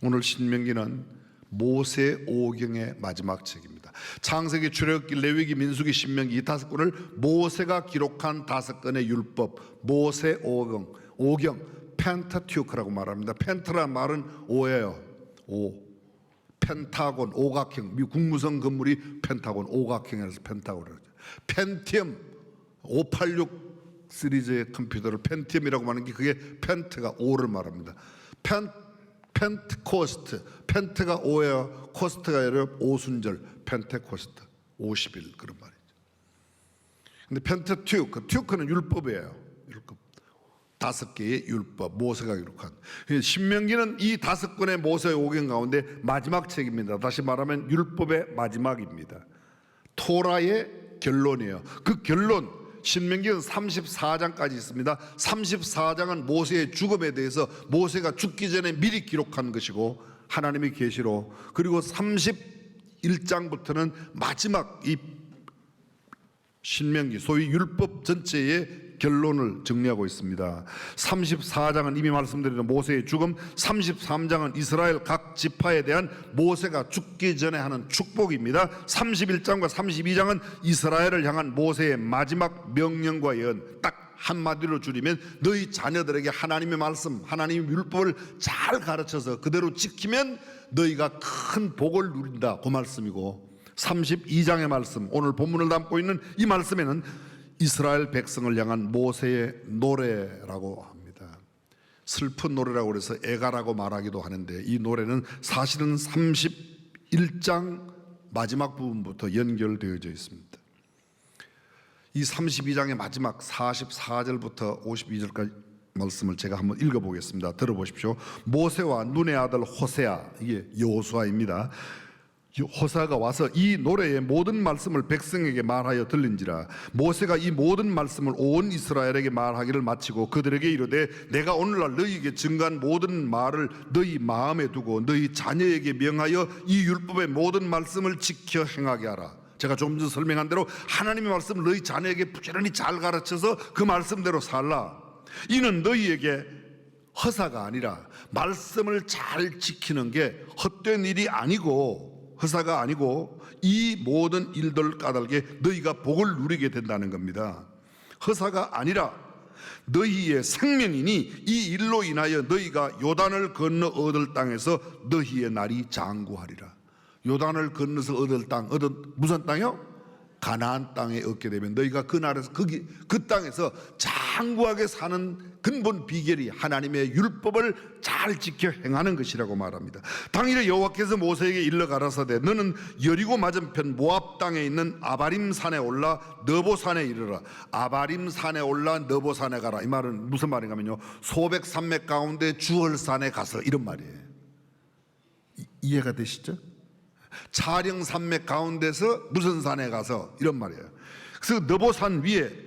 오늘 신명기는 모세 오경의 마지막 책입니다. 창세기, 출애굽기, 레위기, 민수기, 신명기 이 5권을 모세가 기록한 5건의 율법, 모세 오경, 펜타튜크라고 말합니다. 펜트란 말은 오예요. 펜타곤, 오각형. 미국 국무성 건물이 펜타곤, 오각형이라서 펜타곤이라고 하죠. 펜티엄 586 시리즈의 컴퓨터를 펜티엄이라고 말하는 게 그게 펜트가 5를 말합니다. 펜트코스트, 펜트가 5예요. 코스트가 여러분 오순절, 펜테코스트 50일 그런 말이죠. 근데 펜타튜크는 율법이에요. 율법 5개의 율법, 모세가 기록한. 신명기는 이 5권의 모세 오경 가운데 마지막 책입니다. 다시 말하면 율법의 마지막입니다. 토라의 결론이에요. 그 결론, 신명기는 34장까지 있습니다. 34장은 모세의 죽음에 대해서 모세가 죽기 전에 미리 기록한 것이고 하나님의 계시로, 그리고 31장부터는 마지막 이 신명기 소위 율법 전체의 결론을 정리하고 있습니다. 34장은 이미 말씀드린 모세의 죽음, 33장은 이스라엘 각 지파에 대한 모세가 죽기 전에 하는 축복입니다. 31장과 32장은 이스라엘을 향한 모세의 마지막 명령과 예언. 딱 한마디로 줄이면 너희 자녀들에게 하나님의 말씀, 하나님의 율법을 잘 가르쳐서 그대로 지키면 너희가 큰 복을 누린다, 그 말씀이고, 32장의 말씀, 오늘 본문을 담고 있는 이 말씀에는 이스라엘 백성을 향한 모세의 노래라고 합니다. 슬픈 노래라고 해서 애가라고 말하기도 하는데, 이 노래는 사실은 31장 마지막 부분부터 연결되어져 있습니다. 이 32장의 마지막 44절부터 52절까지 말씀을 제가 한번 읽어보겠습니다. 들어보십시오. 모세와 눈의 아들 호세아, 이게 여호수아입니다. 호세아가 와서 이 노래의 모든 말씀을 백성에게 말하여 들린지라. 모세가 이 모든 말씀을 온 이스라엘에게 말하기를 마치고 그들에게 이르되, 내가 오늘날 너희에게 증거한 모든 말을 너희 마음에 두고 너희 자녀에게 명하여 이 율법의 모든 말씀을 지켜 행하게 하라. 제가 조금 전 설명한 대로 하나님의 말씀을 너희 자녀에게 부지런히 잘 가르쳐서 그 말씀대로 살라. 이는 너희에게 허사가 아니라 말씀을 잘 지키는 게 헛된 일이 아니고, 허사가 아니고 이 모든 일들 까닭에 너희가 복을 누리게 된다는 겁니다. 허사가 아니라 너희의 생명이니 이 일로 인하여 너희가 요단을 건너 얻을 땅에서 너희의 날이 장구하리라. 요단을 건너서 얻을 땅, 무슨 땅이요? 가나안 땅에 얻게 되면 너희가 그 나라에서 그 땅에서 장구하게 사는 근본 비결이 하나님의 율법을 잘 지켜 행하는 것이라고 말합니다. 당일에 여호와께서 모세에게 일러 가라사대, 너는 여리고 맞은편 모압 땅에 있는 아바림 산에 올라 너보 산에 이르라. 아바림 산에 올라 너보 산에 가라. 이 말은 무슨 말인가면요, 소백 산맥 가운데 주얼산에 가서, 이런 말이에요. 이해가 되시죠? 차령 산맥 가운데서 무슨 산에 가서, 이런 말이에요. 그래서 너보산 위에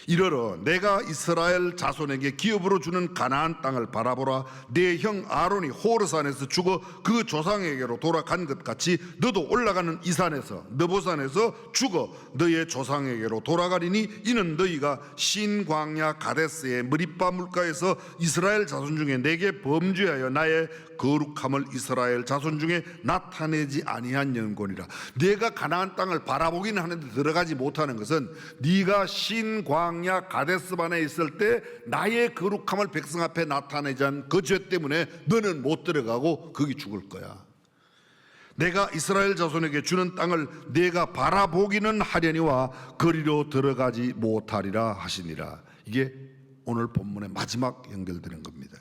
이르러 내가 이스라엘 자손에게 기업으로 주는 가나안 땅을 바라보라. 내 형 아론이 호르산에서 죽어 그 조상에게로 돌아간 것 같이 너도 올라가는 이 산에서, 너보산에서 죽어 너의 조상에게로 돌아가리니 이는 너희가 신 광야 가데스의 머릿바 물가에서 이스라엘 자손 중에 내게 범죄하여 나의 거룩함을 이스라엘 자손 중에 나타내지 아니한 연곤이라. 내가 가나안 땅을 바라보기는 하는데 들어가지 못하는 것은 네가 신 광야 가데스반에 있을 때 나의 거룩함을 백성 앞에 나타내지 않은 그 죄 때문에 너는 못 들어가고 거기 죽을 거야. 내가 이스라엘 자손에게 주는 땅을 내가 바라보기는 하려니와 거리로 들어가지 못하리라 하시니라. 이게 오늘 본문의 마지막 연결되는 겁니다.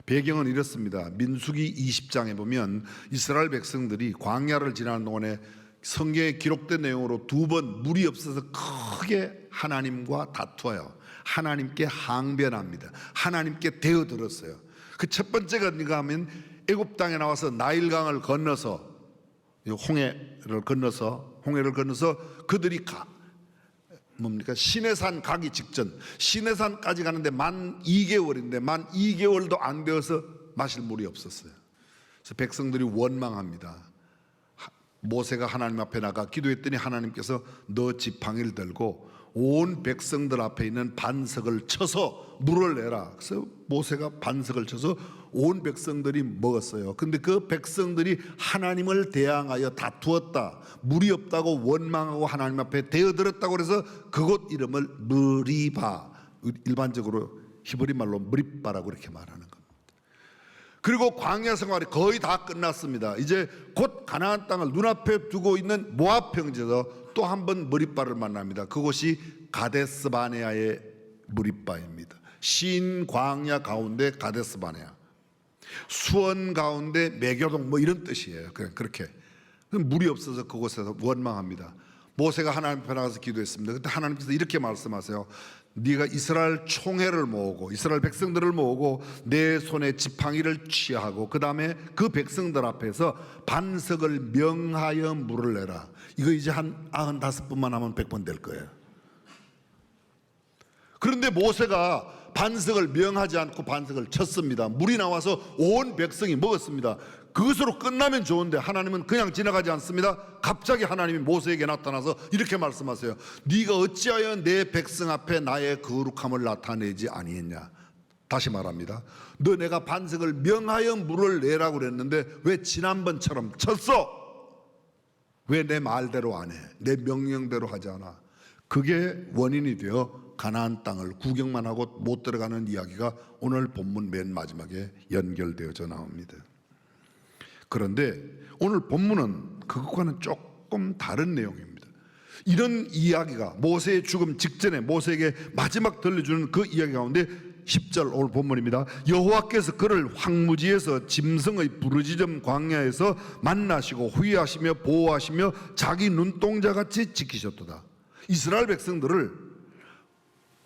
배경은 이렇습니다. 민수기 20장에 보면 이스라엘 백성들이 광야를 지나는 동안에 성경에 기록된 내용으로 2번 물이 없어서 크게 하나님과 다투어요. 하나님께 항변합니다. 하나님께 대어들었어요. 그 첫 번째가 어딘가 하면 애굽 땅에 나와서 나일강을 건너서 홍해를 건너서 그들이 시내산 가기 직전, 시내산까지 가는데 만 2개월인데 만 2개월도 안 되어서 마실 물이 없었어요. 그래서 백성들이 원망합니다. 모세가 하나님 앞에 나가 기도했더니 하나님께서 너 지팡이를 들고 온 백성들 앞에 있는 반석을 쳐서 물을 내라. 그래서 모세가 반석을 쳐서 온 백성들이 먹었어요. 근데 그 백성들이 하나님을 대항하여 다투었다, 물이 없다고 원망하고 하나님 앞에 대어들었다고 그래서 그곳 이름을 느리바, 일반적으로 히브리 말로 무리바라고 이렇게 말하는 겁니다. 그리고 광야 생활이 거의 다 끝났습니다. 이제 곧 가나안 땅을 눈앞에 두고 있는 모압 평지에서 또 한 번 무리바를 만납니다. 그곳이 가데스바네아의 무리바입니다. 신 광야 가운데 가데스바네아, 수원 가운데 매교동 뭐 이런 뜻이에요. 그냥 그렇게 물이 없어서 그곳에서 원망합니다. 모세가 하나님 앞에 나가서 기도했습니다. 그때 하나님께서 이렇게 말씀하세요. 네가 이스라엘 총회를 모으고 이스라엘 백성들을 모으고 내 손에 지팡이를 취하고 그 다음에 그 백성들 앞에서 반석을 명하여 물을 내라. 이거 이제 한 95번만 하면 100번 될 거예요. 그런데 모세가 반석을 명하지 않고 반석을 쳤습니다. 물이 나와서 온 백성이 먹었습니다. 그것으로 끝나면 좋은데 하나님은 그냥 지나가지 않습니다. 갑자기 하나님이 모세에게 나타나서 이렇게 말씀하세요. 네가 어찌하여 내 백성 앞에 나의 거룩함을 나타내지 아니했냐. 다시 말합니다. 너 내가 반석을 명하여 물을 내라고 그랬는데 왜 지난번처럼 쳤어? 왜 내 말대로 안 해? 내 명령대로 하지 않아? 그게 원인이 되어 가나안 땅을 구경만 하고 못 들어가는 이야기가 오늘 본문 맨 마지막에 연결되어져 나옵니다. 그런데 오늘 본문은 그것과는 조금 다른 내용입니다. 이런 이야기가 모세의 죽음 직전에 모세에게 마지막 들려주는 그 이야기 가운데 10절 오늘 본문입니다. 여호와께서 그를 황무지에서 짐승의 부르짖음 광야에서 만나시고 후회하시며 보호하시며 자기 눈동자같이 지키셨도다. 이스라엘 백성들을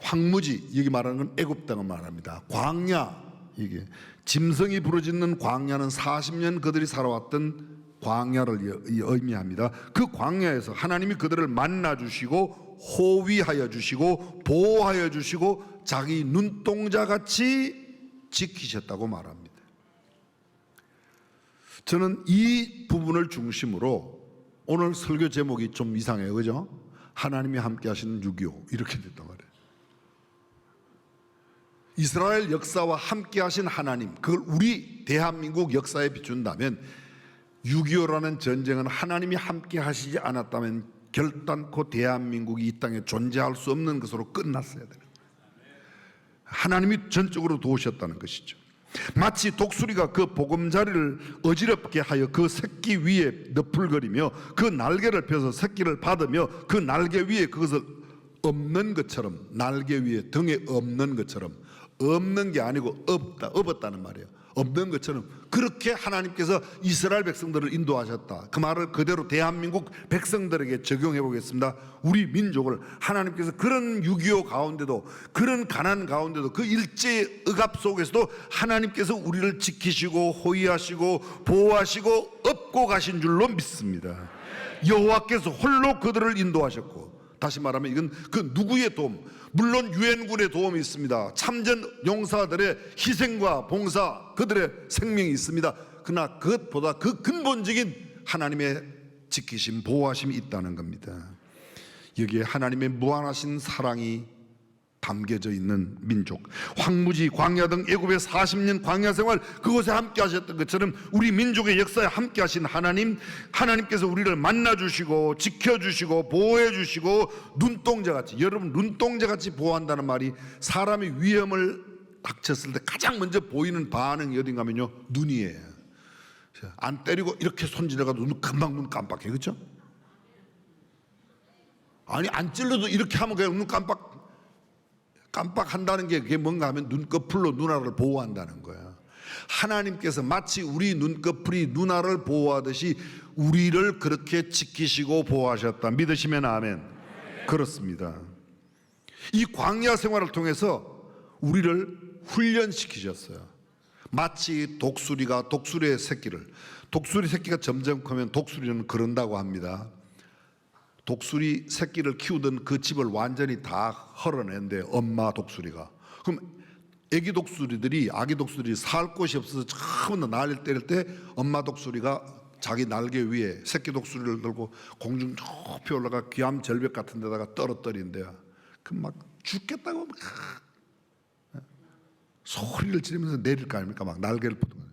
황무지, 여기 말하는 건 애굽 땅을 말합니다. 광야, 이게 짐승이 부르짖는 광야는 40년 그들이 살아왔던 광야를 의미합니다. 그 광야에서 하나님이 그들을 만나 주시고 호위하여 주시고 보호하여 주시고 자기 눈동자같이 지키셨다고 말합니다. 저는 이 부분을 중심으로 오늘 설교 제목이 좀 이상해요, 그죠? 하나님이 함께 하시는 6.25 이렇게 됐단 말이에요. 이스라엘 역사와 함께 하신 하나님, 그걸 우리 대한민국 역사에 비춘다면 6.25라는 전쟁은 하나님이 함께 하시지 않았다면 결단코 대한민국이 이 땅에 존재할 수 없는 것으로 끝났어야 돼요. 하나님이 전적으로 도우셨다는 것이죠. 마치 독수리가 그 보금자리를 어지럽게 하여 그 새끼 위에 너풀거리며 그 날개를 펴서 새끼를 받으며 그 날개 위에 그것을 엎는 것처럼, 날개 위에 등에 엎는 것처럼, 없는 게 아니고 업었다는 말이에요. 없는 것처럼 그렇게 하나님께서 이스라엘 백성들을 인도하셨다. 그 말을 그대로 대한민국 백성들에게 적용해 보겠습니다. 우리 민족을 하나님께서 그런 6.25 가운데도, 그런 가난 가운데도, 그 일제의 억압 속에서도 하나님께서 우리를 지키시고 호위하시고 보호하시고 업고 가신 줄로 믿습니다. 여호와께서 홀로 그들을 인도하셨고, 다시 말하면 이건 그 누구의 도움, 물론 유엔군의 도움이 있습니다. 참전 용사들의 희생과 봉사, 그들의 생명이 있습니다. 그러나 그것보다 그 근본적인 하나님의 지키심, 보호하심이 있다는 겁니다. 여기에 하나님의 무한하신 사랑이 담겨져 있는 민족, 황무지, 광야 등 애굽의 40년 광야 생활 그곳에 함께 하셨던 것처럼 우리 민족의 역사에 함께 하신 하나님께서 우리를 만나주시고 지켜주시고 보호해주시고 눈동자같이, 여러분 눈동자같이 보호한다는 말이 사람이 위험을 닥쳤을 때 가장 먼저 보이는 반응이 어딘가 하면요, 눈이에요. 안 때리고 이렇게 손질해가도 금방 눈 깜빡해, 그렇죠? 아니 안 찔러도 이렇게 하면 그냥 눈 깜빡한다는 게 그게 뭔가 하면 눈꺼풀로 누나를 보호한다는 거야. 하나님께서 마치 우리 눈꺼풀이 누나를 보호하듯이 우리를 그렇게 지키시고 보호하셨다. 믿으시면 아멘. 그렇습니다. 이 광야 생활을 통해서 우리를 훈련시키셨어요. 마치 독수리의 새끼를, 독수리 새끼가 점점 크면 독수리는 그런다고 합니다. 독수리 새끼를 키우던 그 집을 완전히 다 헐어낸대, 엄마 독수리가. 그럼 아기 독수리들이 살 곳이 없어서 처음부터 난리를 때릴 때 엄마 독수리가 자기 날개 위에 새끼 독수리를 들고 공중 높이 올라가 귀암 절벽 같은 데다가 떨어뜨린대요. 그 막 죽겠다고 막 소리를 지르면서 내릴 거 아닙니까? 막 날개를 뻗으면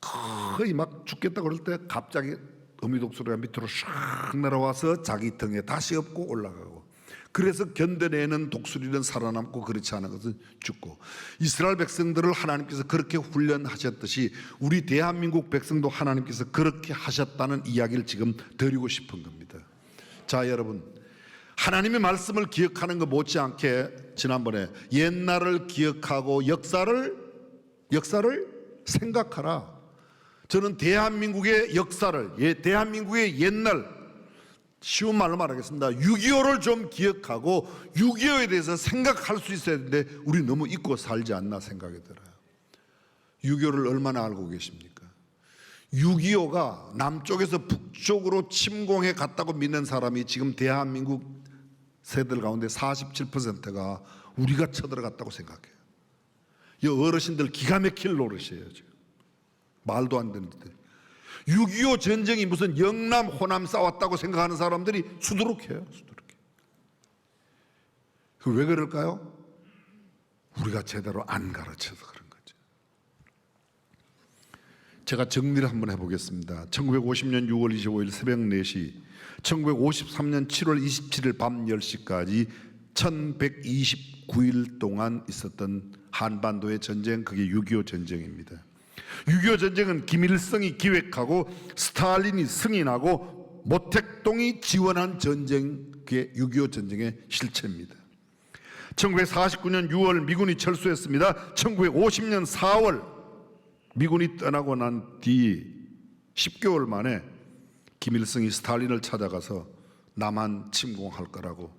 거의 막 죽겠다 그럴 때 갑자기 어미독소리가 밑으로 샥 날아와서 자기 등에 다시 엎고 올라가고, 그래서 견뎌내는 독수리는 살아남고 그렇지 않은 것은 죽고, 이스라엘 백성들을 하나님께서 그렇게 훈련하셨듯이 우리 대한민국 백성도 하나님께서 그렇게 하셨다는 이야기를 지금 드리고 싶은 겁니다. 자, 여러분, 하나님의 말씀을 기억하는 것 못지않게 지난번에 옛날을 기억하고 역사를 생각하라. 저는 대한민국의 역사를, 대한민국의 옛날, 쉬운 말로 말하겠습니다. 6.25를 좀 기억하고 6.25에 대해서 생각할 수 있어야 되는데 우리 너무 잊고 살지 않나 생각이 들어요. 6.25를 얼마나 알고 계십니까? 6.25가 남쪽에서 북쪽으로 침공해 갔다고 믿는 사람이 지금 대한민국 세대들 가운데 47%가 우리가 쳐들어갔다고 생각해요. 이 어르신들 기가 막힐 노릇이에요. 지금 말도 안 되는데 6.25 전쟁이 무슨 영남 호남 싸웠다고 생각하는 사람들이 수두룩해요. 왜 그럴까요? 우리가 제대로 안 가르쳐서 그런 거죠. 제가 정리를 한번 해보겠습니다. 1950년 6월 25일 새벽 4시, 1953년 7월 27일 밤 10시까지 1129일 동안 있었던 한반도의 전쟁, 그게 6.25 전쟁입니다. 6.25 전쟁은 김일성이 기획하고 스탈린이 승인하고 모택동이 지원한 전쟁, 그게 6.25 전쟁의 실체입니다. 1949년 6월 미군이 철수했습니다. 1950년 4월 미군이 떠나고 난 뒤 10개월 만에 김일성이 스탈린을 찾아가서 남한 침공할 거라고,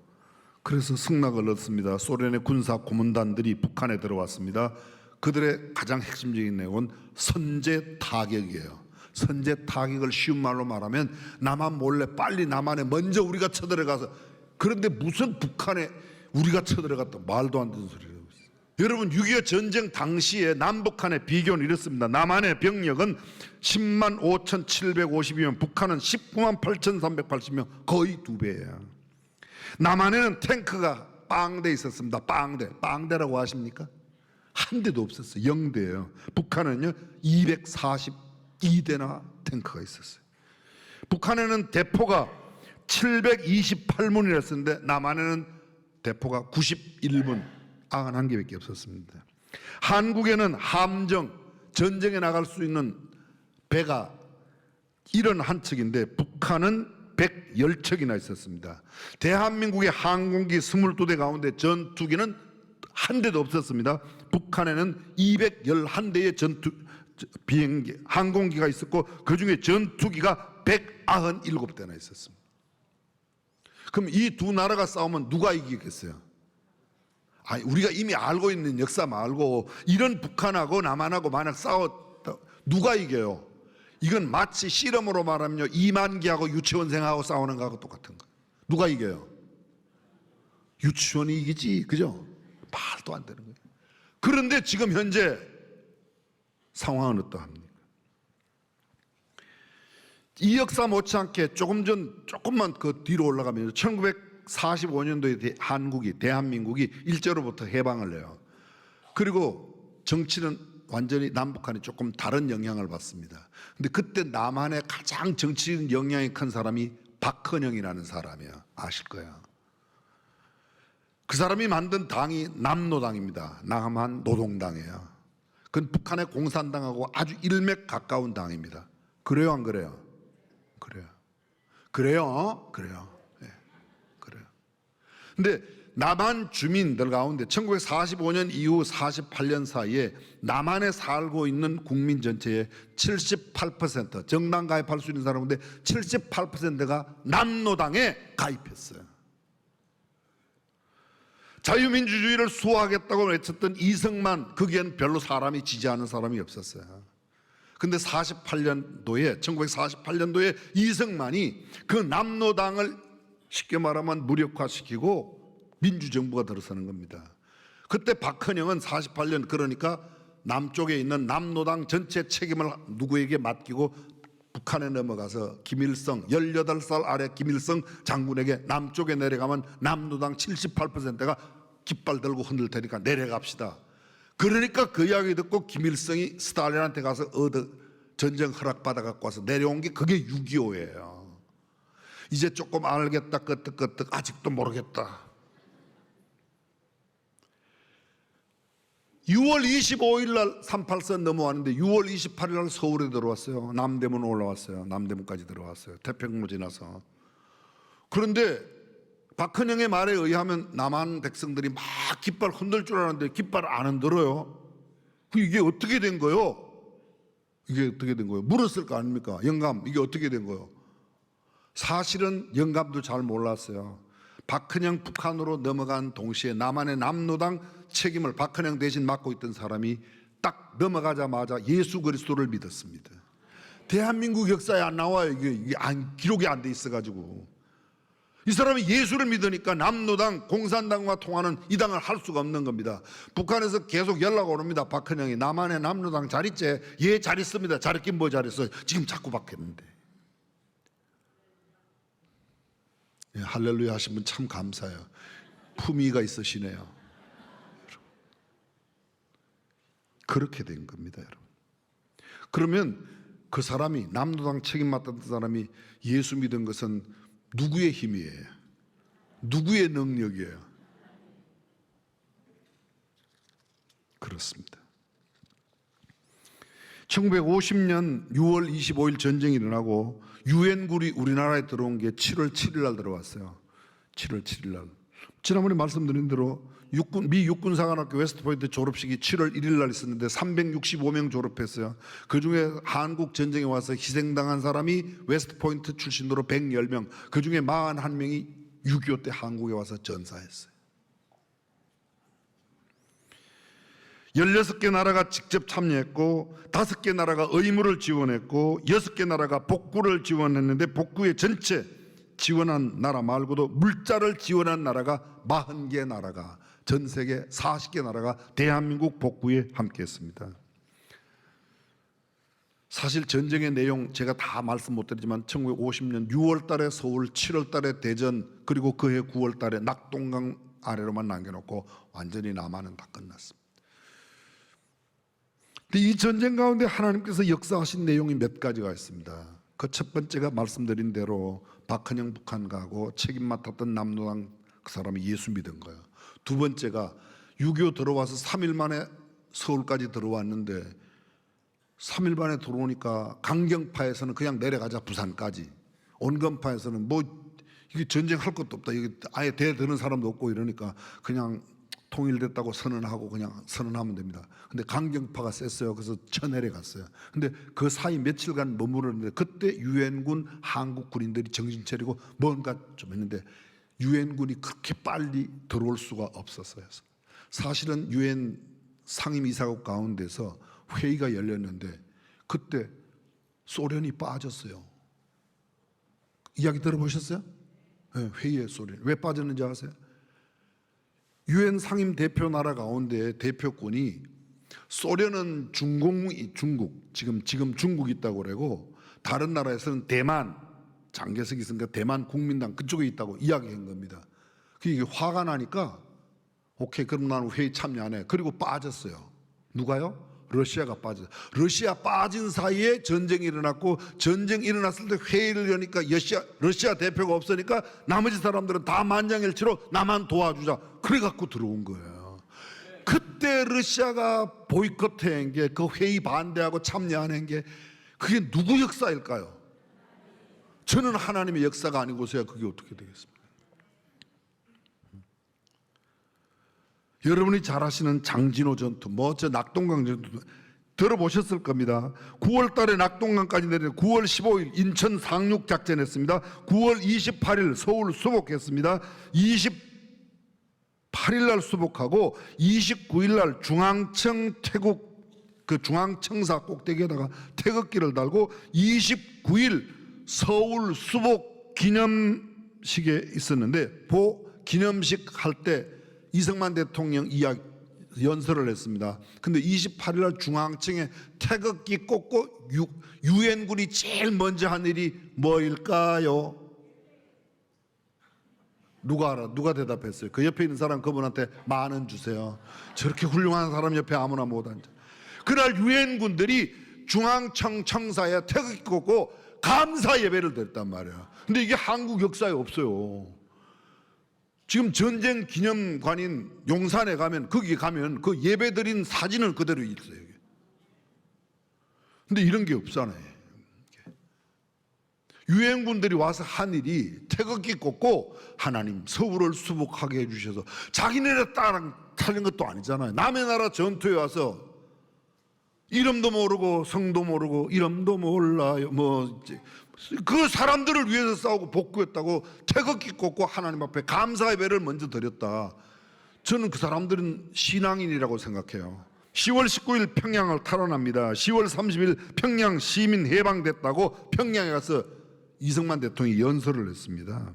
그래서 승낙을 얻습니다. 소련의 군사 고문단들이 북한에 들어왔습니다. 그들의 가장 핵심적인 내용은 선제 타격이에요. 선제 타격을 쉬운 말로 말하면 남한 몰래 빨리 남한에 먼저 우리가 쳐들어가서, 그런데 무슨 북한에 우리가 쳐들어갔다, 말도 안 되는 소리를 하고 있어요. 여러분, 6.25 전쟁 당시에 남북한의 비교는 이렇습니다. 남한의 병력은 10만 5,750이면 북한은 19만 8,380명, 거의 2배예요. 남한에는 탱크가 빵대 있었습니다. 빵대라고 아십니까? 한 대도 없었어요. 0대예요. 북한은요 242대나 탱크가 있었어요. 북한에는 대포가 728문이었는데 남한에는 대포가 91문, 91개밖에 없었습니다. 한국에는 함정, 전쟁에 나갈 수 있는 배가 71척인데 북한은 110척이나 있었습니다. 대한민국의 항공기 22대 가운데 전투기는 한 대도 없었습니다. 북한에는 211대의 전투 비행기, 항공기가 있었고 그 중에 전투기가 197대나 있었습니다. 그럼 이 두 나라가 싸우면 누가 이기겠어요? 아니, 우리가 이미 알고 있는 역사 말고 이런 북한하고 남한하고 만약 싸웠다 누가 이겨요? 이건 마치 실험으로 말하면요 2만기하고 유치원생하고 싸우는 거하고 똑같은 거예요. 누가 이겨요? 유치원이 이기지, 그죠? 말도 안 되는 거예요. 그런데 지금 현재 상황은 어떠합니까? 이 역사 못지않게 조금만 그 뒤로 올라가면 1945년도에 대한민국이 일제로부터 해방을 해요. 그리고 정치는 완전히 남북한이 조금 다른 영향을 받습니다. 근데 그때 남한의 가장 정치적 영향이 큰 사람이 박헌영이라는 사람이에요. 아실 거예요. 그 사람이 만든 당이 남노당입니다. 남한 노동당이에요. 그건 북한의 공산당하고 아주 일맥 가까운 당입니다. 그래요, 안 그래요? 그래요. 네, 그래요. 근데 남한 주민들 가운데 1945년 이후 48년 사이에 남한에 살고 있는 국민 전체의 78%, 정당 가입할 수 있는 사람인데 78%가 남노당에 가입했어요. 자유민주주의를 수호하겠다고 외쳤던 이승만, 거기엔 별로 사람이 지지하는 사람이 없었어요. 근데 1948년도에 이승만이 그 남노당을 쉽게 말하면 무력화시키고 민주정부가 들어서는 겁니다. 그때 박헌영은 48년, 그러니까 남쪽에 있는 남노당 전체 책임을 누구에게 맡기고 북한에 넘어가서 김일성, 18살 아래 김일성 장군에게 남쪽에 내려가면 남노당 78%가 깃발 들고 흔들 테니까 내려갑시다. 그러니까 그 이야기 듣고 김일성이 스탈린한테 가서 전쟁 허락 받아 갖고 와서 내려온 게 그게 6.25예요. 이제 조금 알겠다 끄떡끄떡 아직도 모르겠다. 6월 25일 날 38선 넘어왔는데 6월 28일 날 서울에 들어왔어요. 남대문 올라왔어요. 남대문까지 들어왔어요. 태평로 지나서. 그런데 박헌영의 말에 의하면 남한 백성들이 막 깃발 흔들 줄 알았는데 깃발 안 흔들어요. 이게 어떻게 된 거요? 이게 어떻게 된 거예요? 물었을 거 아닙니까? 영감, 이게 어떻게 된 거예요? 사실은 영감도 잘 몰랐어요. 박헌영 북한으로 넘어간 동시에 남한의 남노당 책임을 박헌영 대신 맡고 있던 사람이 딱 넘어가자마자 예수 그리스도를 믿었습니다. 대한민국 역사에 안 나와요. 이게 기록이 안 돼 있어가지고. 이 사람이 예수를 믿으니까 남노당 공산당과 통하는 이 당을 할 수가 없는 겁니다. 북한에서 계속 연락 오릅니다. 박헌영이 남한의 남노당 잘 있지? 예, 잘 있습니다. 잘했긴 뭐 잘했어요. 지금 자꾸 바뀌었는데. 예, 할렐루야 하신 분 참 감사해요. 품위가 있으시네요. 그렇게 된 겁니다, 여러분. 그러면 그 사람이 남노당 책임 맡았던 사람이 예수 믿은 것은 누구의 힘이에요? 누구의 능력이에요? 그렇습니다. 1950년 6월 25일 전쟁이 일어나고 유엔군이 우리나라에 들어온 게 7월 7일 날 들어왔어요. 7월 7일 날. 지난번에 말씀드린 대로 미 육군사관학교 웨스트포인트 졸업식이 7월 1일 날 있었는데 365명 졸업했어요. 그중에 한국 전쟁에 와서 희생당한 사람이 웨스트포인트 출신으로 110명, 그중에 41명이 6.25 때 한국에 와서 전사했어요. 16개 나라가 직접 참여했고 5개 나라가 의무를 지원했고 6개 나라가 복구를 지원했는데 복구의 전체 지원한 나라 말고도 물자를 지원한 나라가 40개 나라가, 전 세계 40개 나라가 대한민국 복구에 함께했습니다. 사실 전쟁의 내용 제가 다 말씀 못 드리지만 1950년 6월 달에 서울, 7월 달에 대전, 그리고 그해 9월 달에 낙동강 아래로만 남겨놓고 완전히 남한은 다 끝났습니다. 근데 이 전쟁 가운데 하나님께서 역사하신 내용이 몇 가지가 있습니다. 그 첫 번째가 말씀드린 대로 박헌영 북한 가고 책임 맡았던 남노당 그 사람이 예수 믿은 거예요. 두 번째가 6.25 들어와서 3일 만에 서울까지 들어왔는데 3일 만에 들어오니까 강경파에서는 그냥 내려가자 부산까지, 온건파에서는 뭐 이게 전쟁할 것도 없다, 이게 아예 대드는 사람도 없고 이러니까 그냥 통일됐다고 선언하고 그냥 선언하면 됩니다. 근데 강경파가 셌어요. 그래서 쳐내려갔어요. 근데 그 사이 며칠간 머무르는데 그때 유엔군 한국 군인들이 정신 차리고 뭔가 좀 했는데 유엔군이 그렇게 빨리 들어올 수가 없었어요. 사실은 유엔 상임이사국 가운데서 회의가 열렸는데 그때 소련이 빠졌어요. 이야기 들어보셨어요? 네, 회의에 소련. 왜 빠졌는지 아세요? 유엔 상임 대표 나라 가운데 대표권이 소련은 중국, 지금 중국이 있다고 그러고 다른 나라에서는 대만, 장개석이 있으니까 대만 국민당 그쪽에 있다고 이야기한 겁니다. 그게 화가 나니까 오케이, 그럼 나는 회의 참여 안 해. 그리고 빠졌어요. 누가요? 러시아가 빠졌어요. 러시아 빠진 사이에 전쟁이 일어났고, 전쟁이 일어났을 때 회의를 여니까 러시아 대표가 없으니까 나머지 사람들은 다 만장일치로 나만 도와주자, 그래 갖고 들어온 거예요. 그때 러시아가 보이콧한 게, 그 회의 반대하고 참여 안 한 게 그게 누구 역사일까요? 저는 하나님의 역사가 아니고서야 그게 어떻게 되겠습니까? 여러분이 잘 아시는 장진호 전투, 저 낙동강 전투 들어보셨을 겁니다. 9월 달에 낙동강까지 내려 9월 15일 인천 상륙 작전했습니다. 9월 28일 서울 수복했습니다. 28일 날 수복하고 29일 날 중앙청 중앙청사 꼭대기에다가 태극기를 달고 29일 서울 수복 기념식에 있었는데, 기념식 할 때 이승만 대통령 연설을 했습니다. 근데 28일 날 중앙청에 태극기 꽂고 유엔군이 제일 먼저 한 일이 뭐일까요? 누가 알아? 누가 대답했어요? 그 옆에 있는 사람 그분한테 10,000원 주세요. 저렇게 훌륭한 사람 옆에 아무나 못 앉아. 그날 유엔군들이 중앙청 청사에 태극기 꽂고 감사 예배를 드렸단 말이야. 근데 이게 한국 역사에 없어요. 지금 전쟁 기념관인 용산에 가면, 거기 가면 그 예배 드린 사진은 그대로 있어요. 근데 이런 게 없잖아요. 유엔군들이 와서 한 일이 태극기 꽂고 하나님 서울을 수복하게 해주셔서 자기네를 따라 타는 것도 아니잖아요. 남의 나라 전투에 와서 이름도 모르고 성도 모르고 이름도 몰라요. 그 사람들을 위해서 싸우고 복구했다고 태극기 꽂고 하나님 앞에 감사 예배를 먼저 드렸다. 저는 그 사람들은 신앙인이라고 생각해요. 10월 19일 평양을 탈환합니다. 10월 30일 평양 시민 해방됐다고 평양에 가서 이승만 대통령이 연설을 했습니다.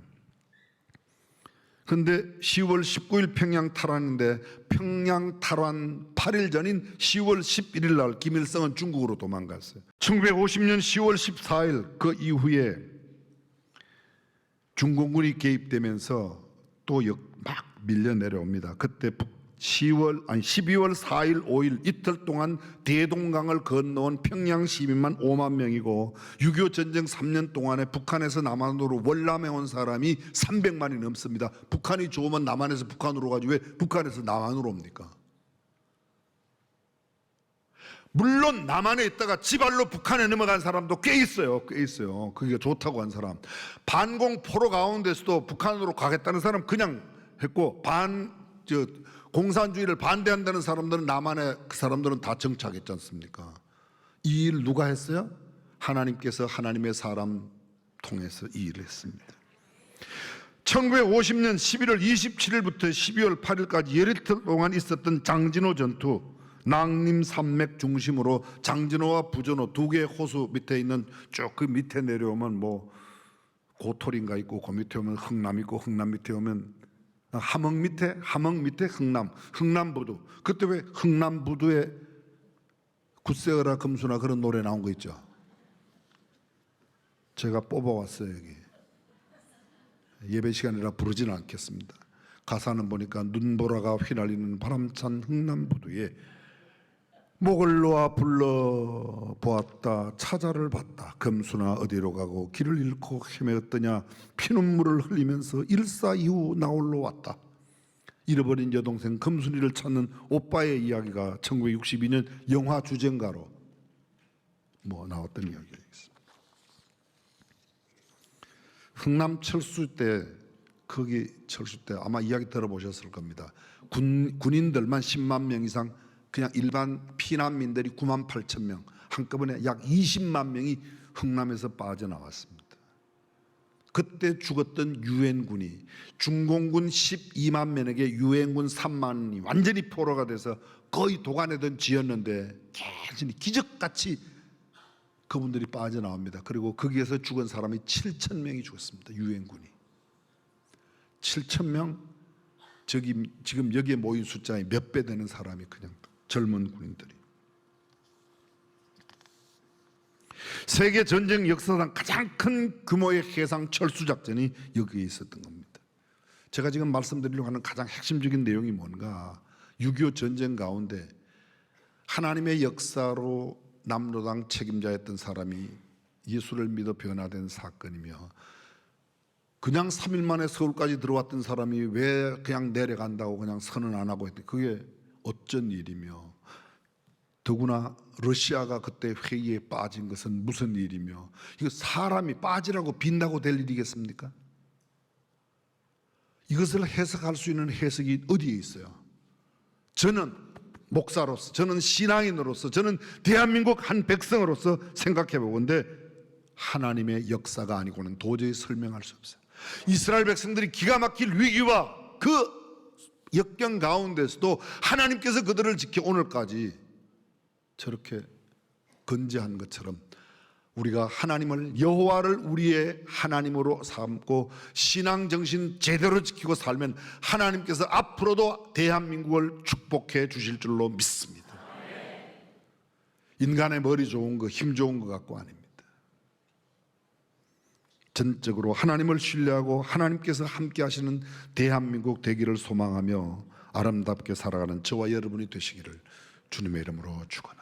그런데 10월 19일 평양 탈환인데 평양 탈환 8일 전인 10월 11일 날 김일성은 중국으로 도망갔어요. 1950년 10월 14일 그 이후에 중공군이 개입되면서 또 막 밀려 내려옵니다. 그때 12월 4일 5일 이틀 동안 대동강을 건너온 평양 시민만 5만 명이고 6.25 전쟁 3년 동안에 북한에서 남한으로 월남해 온 사람이 300만이 넘습니다. 북한이 좋으면 남한에서 북한으로 가지 왜 북한에서 남한으로 옵니까? 물론 남한에 있다가 지발로 북한에 넘어간 사람도 꽤 있어요. 그게 좋다고 한 사람. 반공 포로 가운데서도 북한으로 가겠다는 사람 그냥 했고 공산주의를 반대한다는 사람들은 남한에 그 사람들은 다 정착했지 않습니까? 이 일 누가 했어요? 하나님께서 하나님의 사람 통해서 이 일을 했습니다. 1950년 11월 27일부터 12월 8일까지 열흘 동안 있었던 장진호 전투, 낭림 산맥 중심으로 장진호와 부전호 두 개의 호수 밑에 있는 쭉 그 밑에 내려오면 고토린가 있고 그 밑에 오면 흥남 있고 흥남 밑에 오면 함흥 밑에 흥남부두. 그때 왜 흥남부두에 굳세어라 금수나 그런 노래 나온 거 있죠. 제가 뽑아왔어요. 여기 예배 시간이라 부르지는 않겠습니다. 가사는 보니까 눈보라가 휘날리는 바람찬 흥남부두에 목을 놓아 불러보았다. 차자를 봤다. 금수나 어디로 가고 길을 잃고 헤매었더냐. 피눈물을 흘리면서 일사이후 나홀로 왔다. 잃어버린 여동생 금순이를 찾는 오빠의 이야기가 1962년 영화 주제가로 나왔던 이야기가 있습니다. 흥남 철수 때 거기 철수 때 아마 이야기 들어보셨을 겁니다. 군인들만 10만 명 이상 그냥 일반 피난민들이 9만 8천 명 한꺼번에 약 20만 명이 흥남에서 빠져나왔습니다. 그때 죽었던 유엔군이 중공군 12만 명에게 유엔군 3만이 완전히 포로가 돼서 거의 도가내던 지였는데 개진이 기적같이 그분들이 빠져나옵니다. 그리고 거기에서 죽은 사람이 7천 명이 죽었습니다. 유엔군이 7천 명, 지금 여기에 모인 숫자의 몇 배 되는 사람이 그냥 젊은 군인들이. 세계 전쟁 역사상 가장 큰 규모의 해상 철수 작전이 여기에 있었던 겁니다. 제가 지금 말씀드리려고 하는 가장 핵심적인 내용이 뭔가 6.25 전쟁 가운데 하나님의 역사로 남로당 책임자였던 사람이 예수를 믿어 변화된 사건이며 그냥 3일 만에 서울까지 들어왔던 사람이 왜 그냥 내려간다고 그냥 선언 안 하고 했대. 그게 어쩐 일이며 더구나 러시아가 그때 회의에 빠진 것은 무슨 일이며 이거 사람이 빠지라고 빈다고 될 일이겠습니까? 이것을 해석할 수 있는 해석이 어디에 있어요? 저는 목사로서, 저는 신앙인으로서, 저는 대한민국 한 백성으로서 생각해 보건데 하나님의 역사가 아니고는 도저히 설명할 수 없어요. 이스라엘 백성들이 기가 막힐 위기와 그 역경 가운데서도 하나님께서 그들을 지켜 오늘까지 저렇게 건재한 것처럼 우리가 하나님을 여호와를 우리의 하나님으로 삼고 신앙 정신 제대로 지키고 살면 하나님께서 앞으로도 대한민국을 축복해 주실 줄로 믿습니다. 인간의 머리 좋은 거, 힘 좋은 것 갖고 아닙니다. 전적으로 하나님을 신뢰하고 하나님께서 함께 하시는 대한민국 되기를 소망하며 아름답게 살아가는 저와 여러분이 되시기를 주님의 이름으로 축원합니다.